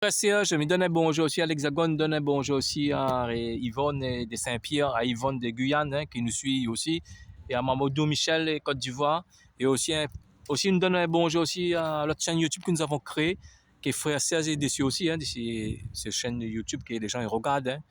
Frère, je me donne un bonjour aussi à l'Hexagone, donne un bonjour aussi à Yvonne de Saint-Pierre, à Yvonne de Guyane qui nous suit aussi, et à Mamadou Michel, Côte d'Ivoire. Et aussi nous donne un bonjour aussi à notre chaîne YouTube que nous avons créée, qui est Frère Serge dessus aussi, de cette chaîne YouTube que les gens ils regardent.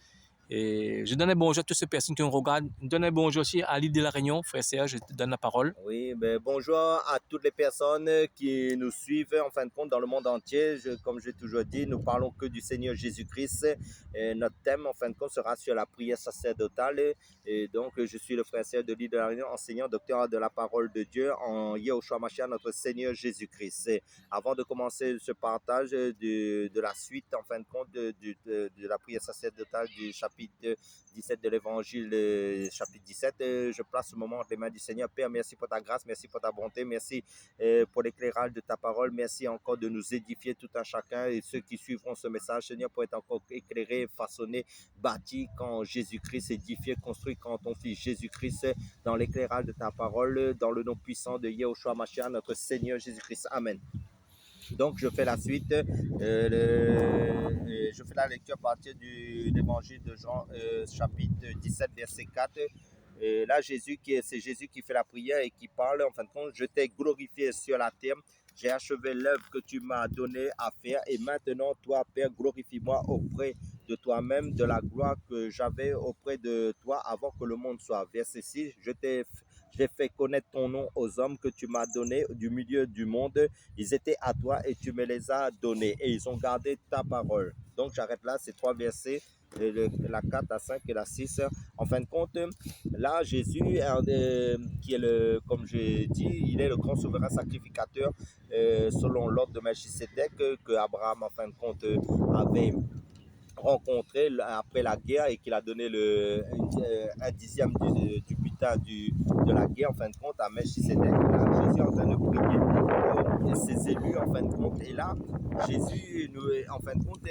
Et je donne un bonjour à toutes ces personnes qui nous regardent. Je donne un bonjour aussi à l'île de la Réunion, Frère Serge, je te donne la parole. Oui, bonjour à toutes les personnes qui nous suivent en fin de compte dans le monde entier. Comme j'ai toujours dit, nous parlons que du Seigneur Jésus-Christ. Et notre thème en fin de compte sera sur la prière sacerdotale. Et donc, je suis le frère Serge de l'île de la Réunion, enseignant, docteur de la parole de Dieu en Yahushua Mashiach, notre Seigneur Jésus-Christ. Et avant de commencer ce partage de la suite en fin de compte de la prière sacerdotale du chapitre 17 de l'évangile, chapitre 17, je place ce moment entre les mains du Seigneur. Père, merci pour ta grâce, merci pour ta bonté, merci pour l'éclairage de ta parole, merci encore de nous édifier tout un chacun et ceux qui suivront ce message, Seigneur, pour être encore éclairés, façonnés, bâtis quand Jésus-Christ édifié, construit quand ton Fils Jésus-Christ dans l'éclairage de ta parole, dans le nom puissant de Yahushua Mashiach, notre Seigneur Jésus-Christ. Amen. Donc, je fais la suite. Je fais la lecture à partir de l'évangile de Jean, chapitre 17, verset 4. Et là, c'est Jésus qui fait la prière et qui parle. En fin de compte, je t'ai glorifié sur la terre. J'ai achevé l'œuvre que tu m'as donnée à faire. Et maintenant, toi, Père, glorifie-moi auprès de toi-même, de la gloire que j'avais auprès de toi avant que le monde soit. Verset 6, j'ai fait connaître ton nom aux hommes que tu m'as donnés du milieu du monde. Ils étaient à toi et tu me les as donnés. Et ils ont gardé ta parole. Donc, j'arrête là, ces trois versets. La 4 à 5 et la 6. En fin de compte, là, Jésus, qui est comme j'ai dit, il est le grand souverain sacrificateur selon l'ordre de Melchisédek que Abraham, en fin de compte, avait rencontré après la guerre et qu'il a donné un dixième du butin de la guerre, en fin de compte, à Melchisédek. Là, Jésus est en train de prier ses élus, en fin de compte. Et là, Jésus, en fin de compte,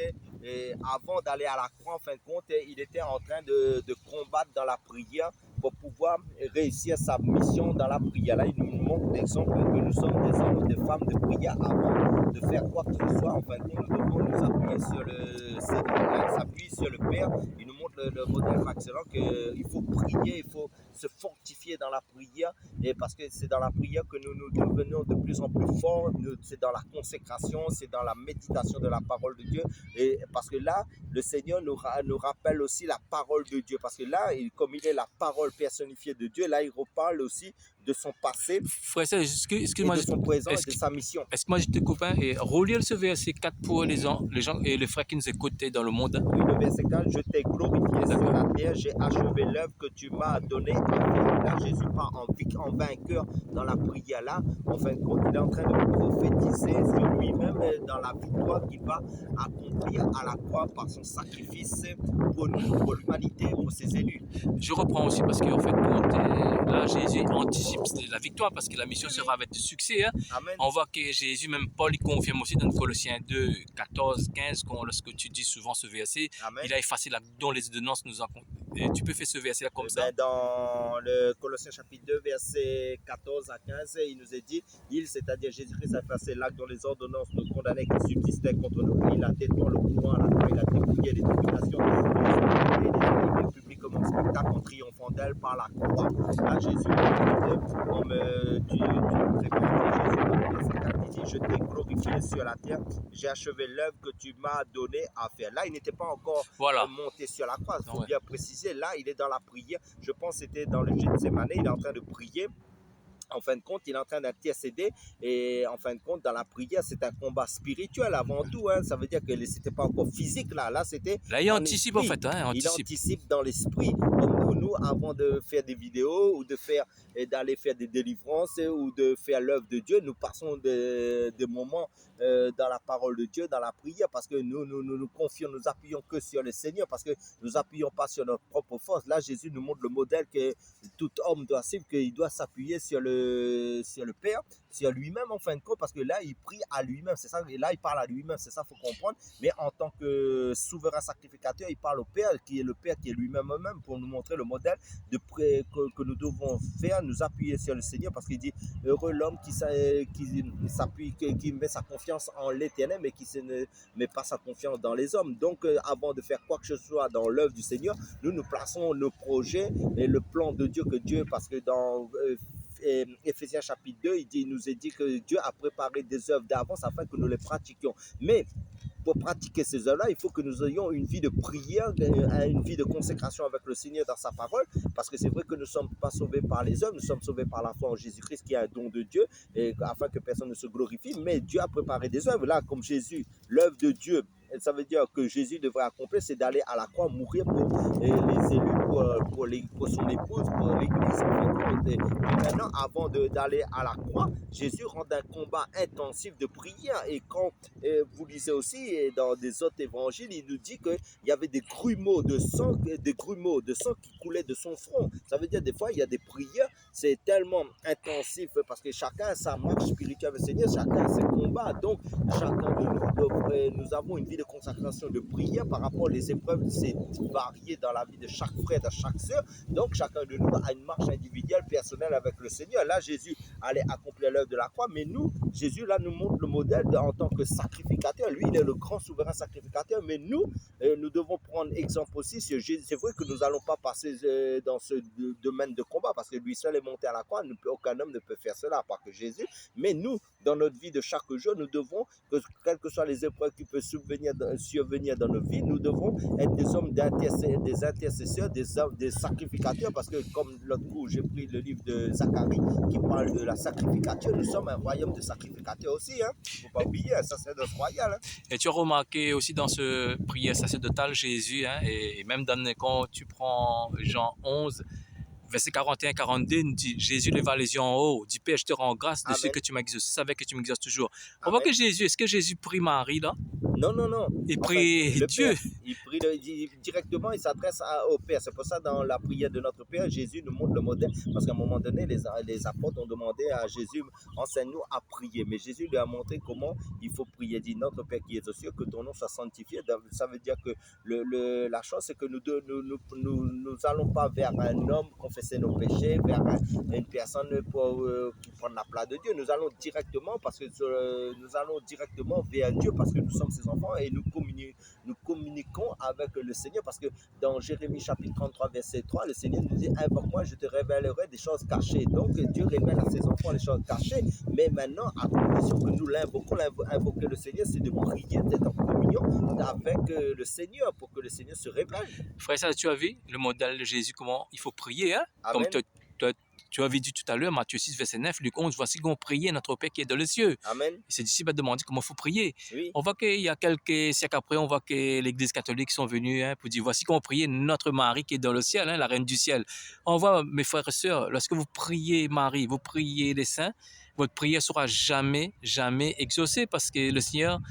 avant d'aller à la croix, en fin de compte, il était en train de combattre dans la prière pour pouvoir réussir sa mission dans la prière. Là, il nous montre l'exemple que nous sommes des hommes et des femmes de prière avant de faire quoi que ce soit. En fin de compte, nous devons nous appuyer sur le Seigneur, s'appuyer sur le Père. Il nous montre le modèle excellent qu'il faut prier, il faut se fortifier dans la prière, et parce que c'est dans la prière que nous devenons de plus en plus forts. C'est dans la consécration, c'est dans la méditation de la parole de Dieu, et parce que là, le Seigneur nous rappelle aussi la parole de Dieu, parce que là, comme il est la parole personnifiée de Dieu, là, il reparle aussi de son passé, Frère, excuse-moi, de son présent et de sa mission. Est-ce que moi je te copain et relire ce verset 4 pour les gens et les frères qui nous écoutent dans le monde? Oui, le verset 4, je t'ai glorifié sur la terre, j'ai achevé l'œuvre que tu m'as donnée à faire. Là, Jésus part en vainqueur dans la prière là. En fin de compte, il est en train de prophétiser sur lui-même dans la victoire qu'il va accomplir à la croix par son sacrifice pour nous, pour l'humanité, pour ses élus. Je reprends aussi parce qu'en fait, là, Jésus anticipe la victoire parce que la mission sera avec du succès. Hein. Amen. On voit que Jésus, même Paul, il confirme aussi dans Colossiens 2, 14, 15, lorsque tu dis souvent ce verset, Amen. Il a effacé la dont les ordonnances nous ont. Tu peux faire ce verset-là comme ça? Dans le Colossiens chapitre 2, verset 14 à 15, il nous est dit, c'est-à-dire Jésus-Christ, a effacé l'acte dont les ordonnances nous condamnaient qui subsistaient contre nous. Il a détruit le courant à la croix, il a dépouillé les dominations, les publiquement spectacle en triomphant d'elle par la croix. Là, Jésus, comme tu très bien Jésus, je t'ai glorifié sur la terre, j'ai achevé l'œuvre que tu m'as donné à faire. Là, il n'était pas encore monté sur la croix, il faut bien préciser. Là, il est dans la prière. Je pense que c'était dans le Gethsémani, il est en train de prier. En fin de compte, il est en train d'intercéder et en fin de compte, dans la prière, c'est un combat spirituel avant tout. Hein. Ça veut dire que c'était pas encore physique là. Là, c'était. Là, il anticipe en fait. Hein, il anticipe dans l'esprit. Comme nous, avant de faire des vidéos ou d'aller faire des délivrances ou de faire l'œuvre de Dieu, nous passons des moments dans la parole de Dieu, dans la prière, parce que nous confions, nous appuyons que sur le Seigneur, parce que nous appuyons pas sur notre propre force. Là, Jésus nous montre le modèle que tout homme doit suivre, qu'il doit s'appuyer sur le Père, sur lui-même en fin de compte, parce que là il prie à lui-même, c'est ça, et là il parle à lui-même, c'est ça, faut comprendre. Mais en tant que souverain sacrificateur, il parle au Père, qui est le Père qui est lui-même pour nous montrer le modèle que nous devons faire, nous appuyer sur le Seigneur, parce qu'il dit, heureux l'homme qui s'appuie, qui met sa confiance en l'Éternel, mais qui ne met pas sa confiance dans les hommes. Donc, avant de faire quoi que ce soit dans l'œuvre du Seigneur, nous plaçons nos projets et le plan de Dieu, parce que dans Éphésiens chapitre 2, il nous est dit que Dieu a préparé des œuvres d'avance afin que nous les pratiquions. Mais pour pratiquer ces œuvres-là, il faut que nous ayons une vie de prière, une vie de consécration avec le Seigneur dans sa parole, parce que c'est vrai que nous ne sommes pas sauvés par les œuvres, nous sommes sauvés par la foi en Jésus-Christ qui est un don de Dieu, et afin que personne ne se glorifie, mais Dieu a préparé des œuvres. Là, comme Jésus, l'œuvre de Dieu, ça veut dire que Jésus devrait accomplir, c'est d'aller à la croix, mourir pour les élus, pour son épouse, pour l'Église. Et maintenant, avant d'aller à la croix, Jésus rend un combat intensif de prière. Et quand vous lisez aussi dans des autres évangiles, il nous dit qu'il y avait des grumeaux de sang qui coulaient de son front. Ça veut dire des fois, il y a des prières, c'est tellement intensif parce que chacun a sa marche spirituelle avec le Seigneur, chacun a ses combats. Donc, chacun de nous avons une vie de consacration, de prière par rapport aux épreuves, c'est varié dans la vie de chaque frère, de chaque sœur. Donc, chacun de nous a une marche individuelle, personnelle avec le Seigneur. Là, Jésus allait accomplir l'œuvre de la croix, mais nous, Jésus, là, nous montre le modèle en tant que sacrificateur. Lui, il est le grand souverain sacrificateur, mais nous devons prendre exemple aussi. C'est vrai que nous n'allons pas passer dans ce domaine de combat, parce que lui seul est monté à la croix. Aucun homme ne peut faire cela, à part que Jésus. Mais nous, dans notre vie de chaque jour, nous devons, quelles que soient les épreuves qui peuvent survenir dans nos vies, nous devons être des hommes des intercesseurs, des sacrificateurs, parce que comme l'autre coup, j'ai pris le livre de Zacharie qui parle de la sacrificature. Nous sommes un royaume de sacrificateurs aussi. Il ne faut pas oublier, un sacerdoce royal. Et tu as remarqué aussi dans ce prière sacerdotale Jésus, et même quand tu prends Jean 11, verset 41-42, nous dit, Jésus leva les yeux en haut, dit, Père, je te rends grâce de ce que tu m'exauces, je savais que tu m'exauces toujours. On voit que Jésus, est-ce que Jésus prie Marie là? Non. Il prie Dieu. Père, il prie directement, il s'adresse au Père. C'est pour ça, dans la prière de notre Père, Jésus nous montre le modèle. Parce qu'à un moment donné, les apôtres ont demandé à Jésus, enseigne-nous à prier. Mais Jésus lui a montré comment il faut prier. Il dit, notre Père qui est aux cieux, que ton nom soit sanctifié. Ça veut dire que la chose, c'est que nous allons pas vers un homme confesser nos péchés, vers une personne qui prend la place de Dieu. Nous allons directement vers Dieu, parce que nous sommes ses enfants, et nous communiquons avec le Seigneur, parce que dans Jérémie chapitre 33 verset 3, le Seigneur nous dit, invoque-moi, je te révélerai des choses cachées. Donc Dieu révèle à ses enfants les choses cachées, mais maintenant à condition que nous l'invoquons. Invoquer le Seigneur, c'est de prier, d'être en communion avec le Seigneur, pour que le Seigneur se révèle. Frère, ça, tu as vu le modèle de Jésus, comment il faut prier, hein? Amen. Comme tu avais dit tout à l'heure, Matthieu 6, verset 9, Luc 11, voici qu'on priait notre Père qui est dans les cieux. Amen. Et ses disciples ont demandé comment il faut prier. Oui. On voit qu'il y a quelques siècles après, on voit que l'Église catholique sont venus pour dire, voici qu'on priait notre Marie qui est dans le ciel, la reine du ciel. On voit, mes frères et sœurs, lorsque vous priez Marie, vous priez les saints, votre prière ne sera jamais exaucée, parce que le Seigneur,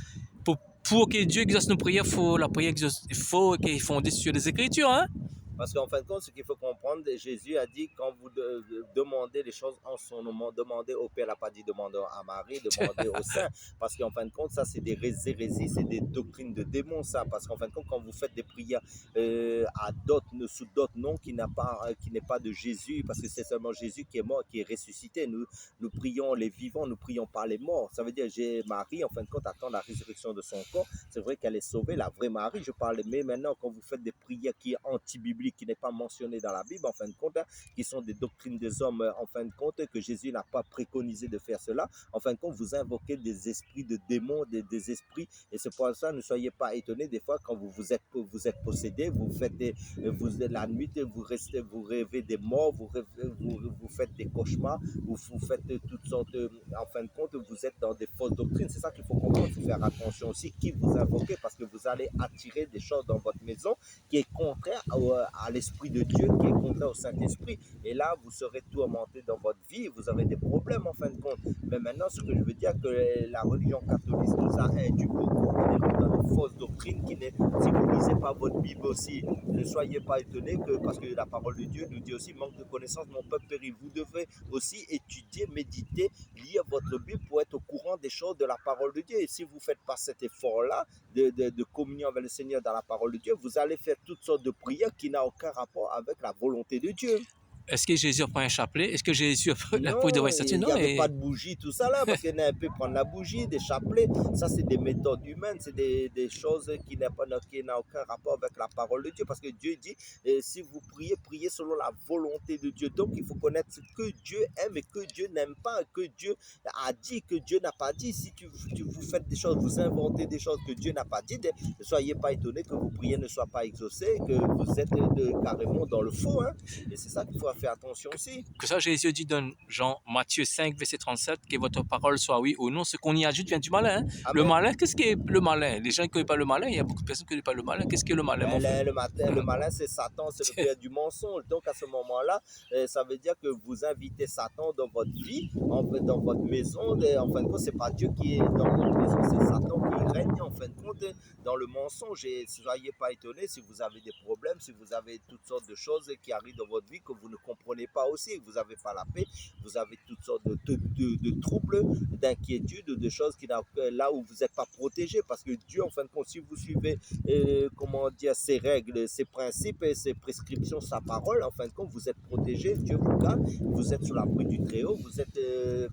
pour que Dieu exauce nos prières, il faut qu'il fonde sur les Écritures, hein? Parce qu'en fin de compte, ce qu'il faut comprendre, Jésus a dit, quand vous demandez les choses en son nom, demandez au Père, il n'a pas dit demandez à Marie, demandez au Saint. Parce qu'en fin de compte, ça, c'est des hérésies, c'est des doctrines de démons, ça. Parce qu'en fin de compte, quand vous faites des prières sous d'autres noms qui n'est pas de Jésus, parce que c'est seulement Jésus qui est mort, qui est ressuscité. Nous prions les vivants, nous prions pas les morts. Ça veut dire, Marie, en fin de compte, attend la résurrection de son corps. C'est vrai qu'elle est sauvée, la vraie Marie, je parle. Mais maintenant, quand vous faites des prières qui est anti-biblique, qui n'est pas mentionné dans la Bible, en fin de compte, qui sont des doctrines des hommes, en fin de compte, que Jésus n'a pas préconisé de faire cela. En fin de compte, vous invoquez des esprits de démons, des esprits, et c'est pour ça, ne soyez pas étonnés des fois quand vous êtes possédé, la nuit, vous rêvez des morts, vous faites des cauchemars, vous faites toutes sortes, en fin de compte, vous êtes dans des fausses doctrines. C'est ça qu'il faut comprendre, il faut faire attention aussi qui vous invoquez, parce que vous allez attirer des choses dans votre maison qui est contraire à l'Esprit de Dieu, qui est contraire au Saint-Esprit. Et là, vous serez tourmenté dans votre vie, vous aurez des problèmes en fin de compte. Mais maintenant, ce que je veux dire, que la religion catholique nous a induit beaucoup dans de fausses doctrines. doctrine si vous ne lisez pas votre Bible aussi, ne soyez pas étonnés que, parce que la parole de Dieu nous dit aussi, manque de connaissance, mon peuple périt. Vous devez aussi étudier, méditer, lire votre Bible pour être au courant des choses de la parole de Dieu. Et si vous ne faites pas cet effort-là de communion avec le Seigneur dans la parole de Dieu, vous allez faire toutes sortes de prières qui n'ont aucun rapport avec la volonté de Dieu. Est-ce que Jésus a pris un chapelet? Est-ce que Jésus a pris la peau de Non, statue? il n'y Non, avait pas de bougie, tout ça là, parce qu'il y en a un peu prendre la bougie, des chapelets. Ça, c'est des méthodes humaines, c'est des choses qui n'ont aucun rapport avec la parole de Dieu. Parce que Dieu dit, si vous priez, priez selon la volonté de Dieu. Donc, il faut connaître ce que Dieu aime et que Dieu n'aime pas, que Dieu a dit, que Dieu n'a pas dit. Si vous faites des choses, vous inventez des choses que Dieu n'a pas dit, ne soyez pas étonnés que vos prières ne soient pas exaucées, que vous êtes carrément dans le faux. Hein. Et c'est ça qu'il faut faire attention aussi. Que ça, Jésus dit dans Jean, Matthieu 5, verset 37, que votre parole soit oui ou non. Ce qu'on y ajoute vient du malin. Hein? Le malin, qu'est-ce qui est le malin? Les gens qui ne connaissent pas le malin, il y a beaucoup de personnes qui ne connaissent pas le malin. Qu'est-ce qui est le malin, mon frère? Le malin, c'est Satan, c'est le père du mensonge. Donc, à ce moment-là, ça veut dire que vous invitez Satan dans votre vie, dans votre maison. En fin de compte, ce n'est pas Dieu qui est dans votre maison, c'est Satan qui règne, en fin de compte, dans le mensonge. Et ne soyez pas étonnés si vous avez des problèmes, si vous avez toutes sortes de choses qui arrivent dans votre vie que vous ne comprenez pas aussi. Vous n'avez pas la paix, vous avez toutes sortes de troubles, d'inquiétudes, de choses là où vous n'êtes pas protégé. Parce que Dieu, en fin de compte, si vous suivez, comment dire, ses règles, ses principes et ses prescriptions, sa parole, en fin de compte, vous êtes protégé. Dieu vous garde, vous êtes sous l'abri du Très-Haut, vous êtes,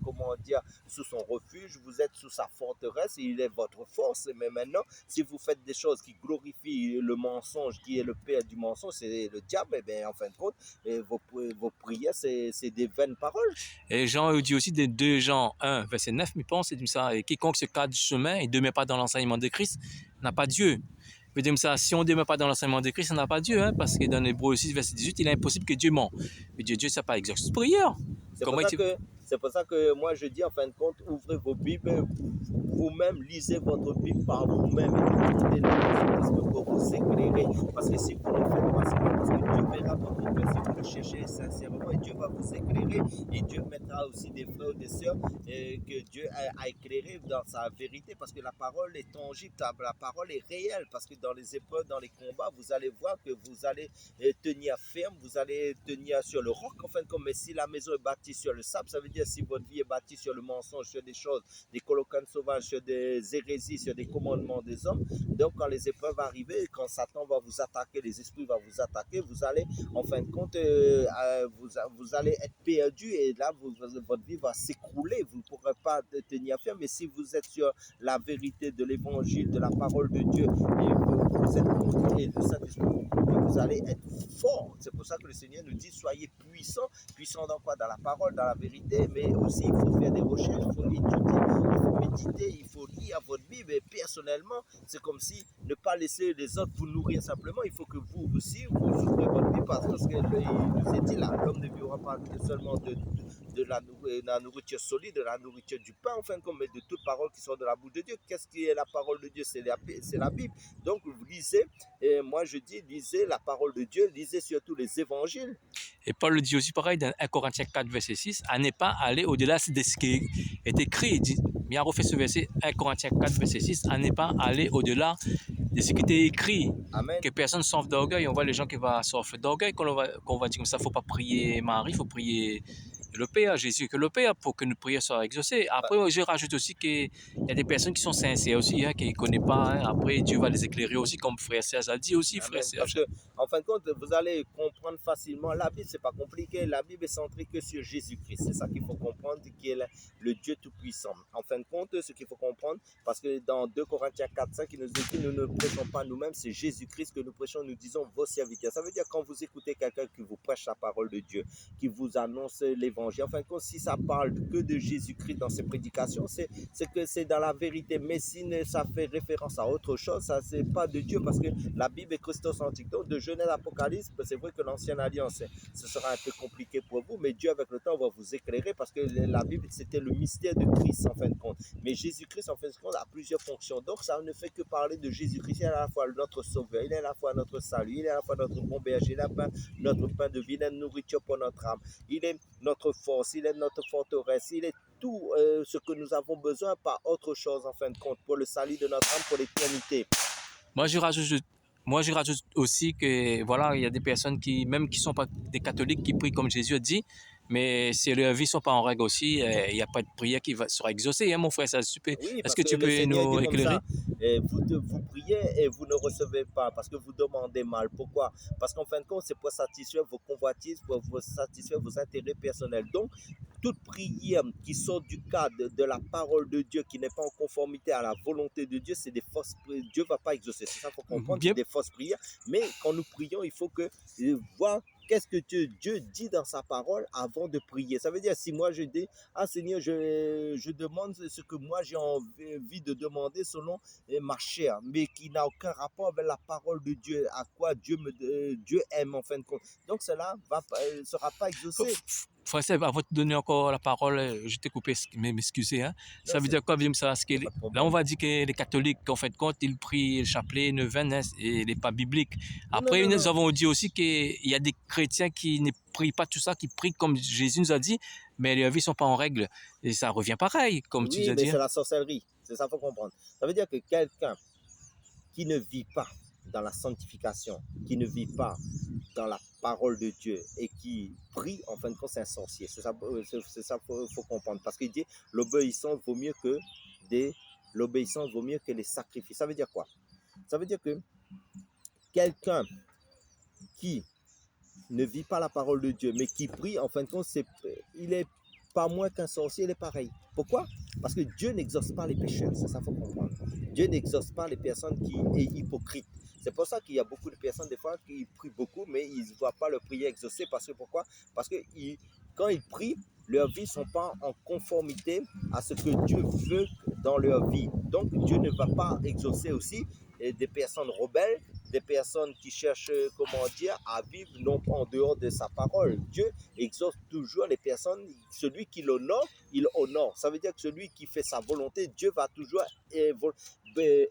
comment dire, sous son refuge, vous êtes sous sa forteresse, il est votre force. Mais maintenant, si vous faites des choses qui glorifient le mensonge, qui est le père du mensonge, c'est le diable, et bien, en fin de compte, vos prières, c'est des vaines paroles. Et Jean dit aussi de 2 Jean 1, verset 9, il pense, c'est ça, et quiconque se cache du chemin et ne demeure pas dans l'enseignement de Christ n'a pas Dieu. Je veux dire ça, si on ne demeure pas dans l'enseignement de Christ, on n'a pas Dieu, hein, parce que dans Hébreux 6, verset 18, il est impossible que Dieu ment. Mais Dieu, ça n'a pas exercé de prière. C'est pour ça que moi je dis, en fin de compte, ouvrez vos Bibles, vous-même, lisez votre Bible par vous-même et parce que pour vous éclairer. Parce que si vous ne le faites pas, c'est pas parce que Dieu verra votre cœur, si vous le cherchez sincèrement, et Dieu va vous éclairer. Et Dieu mettra aussi des frères ou des sœurs que Dieu a éclairé dans sa vérité, parce que la parole est tangible, la parole est réelle. Parce que dans les épreuves, dans les combats, vous allez voir que vous allez tenir ferme, vous allez tenir sur le roc, en fin de compte. Mais si la maison est bâtie sur le sable, ça veut dire si votre vie est bâtie sur le mensonge, sur des choses, des colloquants sauvages, sur des hérésies, sur des commandements des hommes. Donc quand les épreuves arrivent, quand Satan va vous attaquer, les esprits vont vous attaquer, vous allez, en fin de compte, vous allez être perdu, et là, votre vie va s'écrouler, vous ne pourrez pas tenir ferme. Mais si vous êtes sur la vérité de l'évangile, de la parole de Dieu, et vous êtes conduit, et le Saint-Esprit vous conduit, vous allez être fort. C'est pour ça que le Seigneur nous dit, soyez puissants. Puissants dans quoi? Dans la parole, dans la vérité, mais aussi il faut faire des recherches, il faut étudier, il faut méditer, il faut lire votre Bible. Et personnellement, c'est comme si ne pas laisser les autres vous nourrir simplement. Il faut que vous aussi, vous ouvrez votre Bible, parce qu'il nous est dit là, l'homme ne vivra pas seulement de la nourriture solide, de la nourriture du pain, en fin de compte, mais de toutes paroles qui sont de la bouche de Dieu. Qu'est-ce qui est la parole de Dieu? C'est la Bible. Donc, vous lisez, et moi je dis, lisez la parole de Dieu, lisez surtout les évangiles. Et Paul le dit aussi pareil dans 1 Corinthiens 4, verset 6, à ne pas aller au-delà de ce qui est écrit. Il dit, il a refait ce verset 1 Corinthiens 4, verset 6, à ne pas aller au-delà de ce qui était écrit. Amen. Que personne ne s'enfle d'orgueil. On voit les gens qui vont s'enfler d'orgueil qu'on va dire comme ça, il ne faut pas prier Marie, il faut prier le Père, Jésus, que le Père, pour que nos prières soient exaucées. Après, je rajoute aussi qu'il y a des personnes qui sont sincères aussi, hein, qui ne connaissent pas. Hein. Après, Dieu va les éclairer aussi, comme frère Serge a dit aussi, frère Serge. Parce que, en fin de compte, vous allez comprendre facilement. La Bible, c'est pas compliqué. La Bible est centrée que sur Jésus-Christ. C'est ça qu'il faut comprendre, qui est le Dieu Tout-Puissant. En fin de compte, ce qu'il faut comprendre, parce que dans 2 Corinthiens 4, 5, il nous dit, nous ne prêchons pas nous-mêmes, c'est Jésus-Christ que nous prêchons, nous disons vos serviteurs. Ça veut dire quand vous écoutez quelqu'un qui vous prêche la parole de Dieu, qui vous annonce l'évangile, en fin de compte, si ça parle que de Jésus-Christ dans ses prédications, c'est que c'est dans la vérité. Mais si ça fait référence à autre chose, ça c'est pas de Dieu, parce que la Bible est christocentrique. Donc de Genèse à l'Apocalypse, c'est vrai que l'ancienne alliance, ce sera un peu compliqué pour vous, mais Dieu avec le temps va vous éclairer, parce que la Bible c'était le mystère de Christ en fin de compte. Mais Jésus-Christ en fin de compte a plusieurs fonctions. Donc ça ne fait que parler de Jésus-Christ. Il est à la fois notre sauveur, il est à la fois notre salut, il est à la fois notre bon berger, il est notre pain de vie, il est nourriture pour notre âme, il est notre force, il est notre forteresse, il est tout ce que nous avons besoin, pas autre chose en fin de compte, pour le salut de notre âme, pour l'éternité. Moi, je rajoute, moi, je rajoute aussi que, voilà, il y a des personnes qui, même qui ne sont pas des catholiques, qui prient comme Jésus a dit, mais si leurs vies ne sont pas en règle aussi, il n'y a pas de prière qui sera exaucée, hein, mon frère, ça super. Oui, Est-ce parce que que tu le peux Seigneur nous dit comme ça, éclairer? vous priez et vous ne recevez pas parce que vous demandez mal. Pourquoi? Parce qu'en fin de compte, c'est pour satisfaire vos convoitises, pour satisfaire vos intérêts personnels. Donc, toute prière qui sort du cadre de la parole de Dieu, qui n'est pas en conformité à la volonté de Dieu, c'est des fausses prières. Dieu ne va pas exaucer. C'est ça qu'il faut comprendre, c'est Bien, des fausses prières. Mais quand nous prions, il faut que voir qu'est-ce que Dieu dit dans sa parole avant de prier. Ça veut dire, si moi je dis, ah Seigneur, je demande ce que moi j'ai envie de demander selon ma chair, mais qui n'a aucun rapport avec la parole de Dieu, à quoi Dieu aime en fin de compte. Donc cela ne sera pas exaucé. Frère, avant de te donner encore la parole, je t'ai coupé, mais m'excuser. Hein. Ça veut dire quoi, ça, Il n'y a pas de là, on problème. va dire que les catholiques, en fin de compte, ils prient le chapelet, neuvaine, hein, et il n'est pas biblique. Non, non, Après, non, nous non. avons dit aussi qu'il y a des chrétiens qui ne prient pas tout ça, qui prient comme Jésus nous a dit, mais leurs vies ne sont pas en règle. Et ça revient pareil, comme tu Oui, as mais dit. c'est Hein. la sorcellerie. C'est ça qu'il faut comprendre. Ça veut dire que quelqu'un qui ne vit pas dans la sanctification, qui ne vit pas dans la parole de Dieu et qui prie, en fin de compte, c'est un sorcier. C'est ça qu'il faut comprendre. Parce qu'il dit l'obéissance vaut mieux que l'obéissance vaut mieux que les sacrifices. Ça veut dire quoi? Ça veut dire que quelqu'un qui ne vit pas la parole de Dieu, mais qui prie, en fin de compte, il est pas moins qu'un sorcier, il est pareil. Pourquoi? Parce que Dieu n'exauce pas les pécheurs, c'est ça qu'il faut comprendre. Dieu n'exauce pas les personnes qui sont hypocrites. C'est pour ça qu'il y a beaucoup de personnes, des fois, qui prient beaucoup, mais ils ne voient pas leur prière exaucée. Parce que pourquoi? Parce que quand ils prient, leurs vies ne sont pas en conformité à ce que Dieu veut dans leur vie. Donc, Dieu ne va pas exaucer aussi des personnes rebelles, des personnes qui cherchent, comment dire, à vivre non pas en dehors de sa parole. Dieu exauce toujours les personnes, celui qui l'honore, il honore. Ça veut dire que celui qui fait sa volonté, Dieu va toujours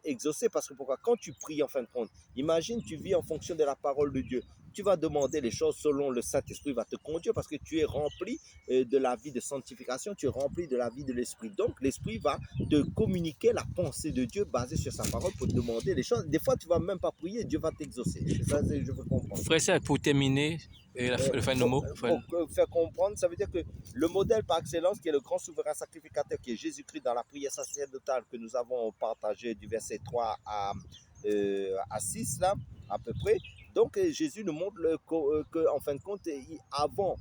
exaucer. Parce que pourquoi? Quand tu pries en fin de compte, imagine tu vis en fonction de la parole de Dieu. Tu vas demander les choses selon le Saint-Esprit va te conduire parce que tu es rempli de la vie de sanctification, tu es rempli de la vie de l'Esprit. Donc l'Esprit va te communiquer la pensée de Dieu basée sur sa parole pour te demander les choses. Des fois, tu ne vas même pas prier, Dieu va t'exaucer. C'est ça que je veux comprendre. Frère, pour terminer, le fin mot. Pour faire comprendre, ça veut dire que le modèle par excellence, qui est le grand souverain sacrificateur, qui est Jésus-christ dans la prière sacerdotale que nous avons partagée du verset 3 à 6, là, à peu près. Donc Jésus nous montre qu'en fin de compte, avant,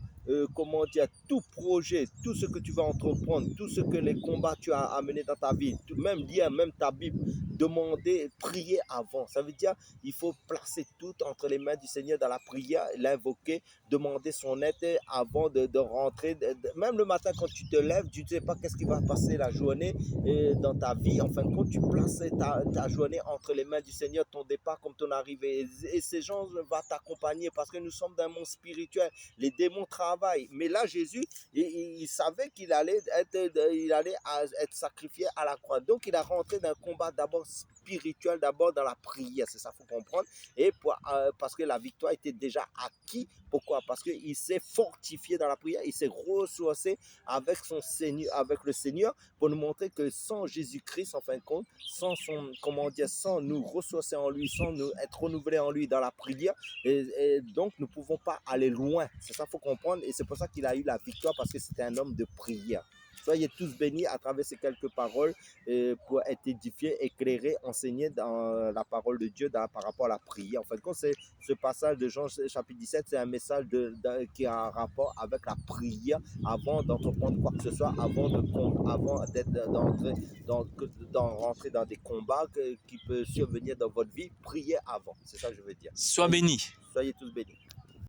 comment dire, tout projet, tout ce que tu vas entreprendre, tout ce que les combats tu as amenés dans ta vie, même lire, même ta Bible, demander, prier avant. Ça veut dire il faut placer tout entre les mains du Seigneur dans la prière, l'invoquer, demander son aide avant de rentrer. Même le matin quand tu te lèves, tu ne sais pas qu'est-ce qui va passer la journée dans ta vie. En fin de compte, tu places ta journée entre les mains du Seigneur, ton départ comme ton arrivée. Et ces gens vont t'accompagner parce que nous sommes dans un monde spirituel. Les démons travaillent. Mais là, Jésus, il savait qu'il allait être sacrifié à la croix. Donc, il a rentré dans un combat d'abord spirituel, d'abord dans la prière. C'est ça qu'il faut comprendre. Et parce que la victoire était déjà acquise. Pourquoi? Parce qu'il s'est fortifié dans la prière. Il s'est ressourcé avec son Seigneur, avec le Seigneur, pour nous montrer que sans Jésus-Christ, en fin de compte, sans nous ressourcer en lui, sans nous être renouvelés en lui dans la prière, et donc nous ne pouvons pas aller loin. C'est ça qu'il faut comprendre. Et c'est pour ça qu'il a eu la victoire, parce que c'était un homme de prière. Soyez tous bénis à travers ces quelques paroles pour être édifiés, éclairés, enseignés dans la parole de Dieu par rapport à la prière. En fait, quand c'est ce passage de Jean chapitre 17, c'est un message qui a un rapport avec la prière avant d'entreprendre quoi que ce soit, avant rentrer dans des combats qui peuvent survenir dans votre vie. Priez avant. C'est ça que je veux dire. Sois béni. Soyez tous bénis.